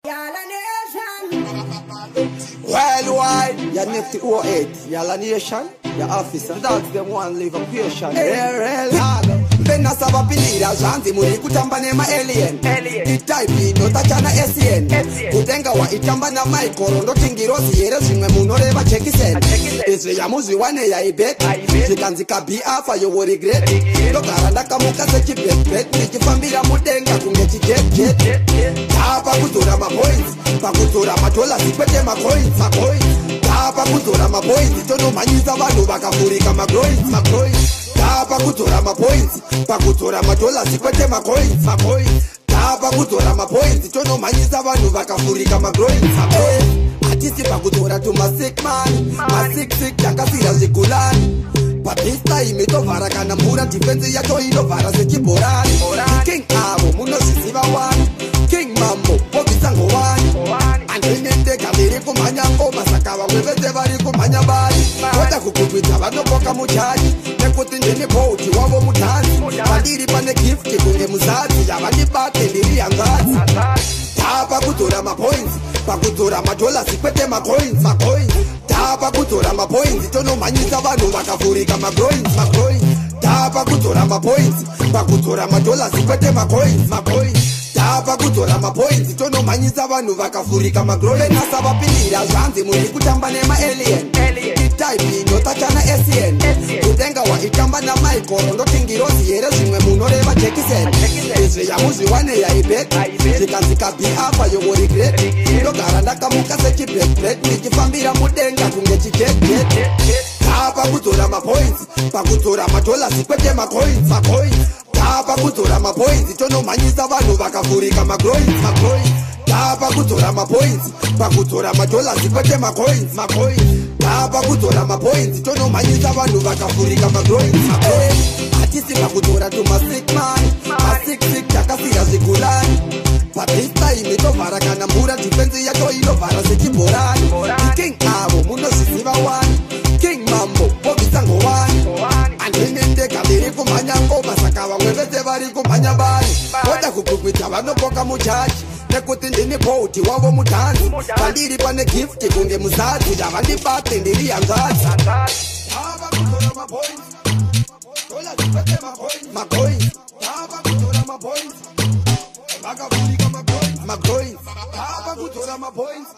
Worldwide, your nifty 08, y'all nation, your officer, dogs them one live a patient. Vena saba pinira, janzi muri kutamba nema alien. The type no tachana SN. Kutenga wa itamba na Michael, ndo tingirozi yere zimwe munoreva chekisen. Iswe ya muzi wane ya ibet, zikanzika biafa yo wo regret. Lokaranda kamuka sechi bet, nikifambira mudenga kungechi jet. Tapa kutura ma points, pakutura matola sikwete ma coins. Tapa kutora ma points, tono manyiza vanhu vakafurika ma coins. Tapa kutora ma points, pakutora matola sikwete ma coins. Tapa kutora ma points, tono manyiza vanhu vakafurika ma coins. Atisi pakutora tu ma sick man, ma sick yakasira zvikulani. Papista imetovhara kana mvura defense yacho inovhara sechiborani. King avo munozviziva wani, King Mambo povisango wani. Andinende kamiri kumhanya ngoma saka vamwe vese vari kumhanya bari. Voda kukukwidza vanoboka muchaji nekuti ndini bhouti wavo mutanzi. Pandiri pane gift kunge muzadzi yavandibate ndiri yangadzi. Tapa kutora ma points, pakutora madollars kwete ma coins. Tapa kutora ma points, tonomhanyisa vanhu vakavhurika ma coins. Tapa kutora ma points, pakutora madollars kwete ma coins. Tapa kutora ma points, tonomhanyisa vanhu vakavhurika ma coins. Venasa vapindira zvanzi muri kutamba nema alien. Type no tachana SN. Kutenga wa itamba na Michael, ndo tingirozi yere zvimwe munoreva chekisen. Izve ya muzi wane ya ibet, zikanzika biafa yo wo regret. Ndogara ndakamuka sechi bet, nikifambira mudenga kungechi jet. Tapa kutora ma points, pakutora madollars kwete ma coins. Tapa kutora ma points, tonomhanyisa vanhu vakavhurika ma coins. Tapa kutora ma points, pakutora madollars kwete ma coins. Tapa kutora ma points, tonomhanyisa vanhu vakavhurika ma coins. Atisi pakutora tu ma sick man, ma sick yakasira zvikulani. Papista imetovhara kana mvura defense yacho inovhara sechiborani. King avo munozviziva wani, King Mambo povisango wani. Andinende kamiri kumhanya ngoma saka vamwe vese vari kumhanya bari. Voda kukukwidza vanoboka muchaji nekuti ndini bhouti wavo mutanzi. Pandiri pane gift kunge muzadzi yavandibate ndiri yangadzi. Tapa kutora ma points, dollars kwete ma coins. Tapa kutora ma points, vakavhurika ma coins. Tapa kutora ma points.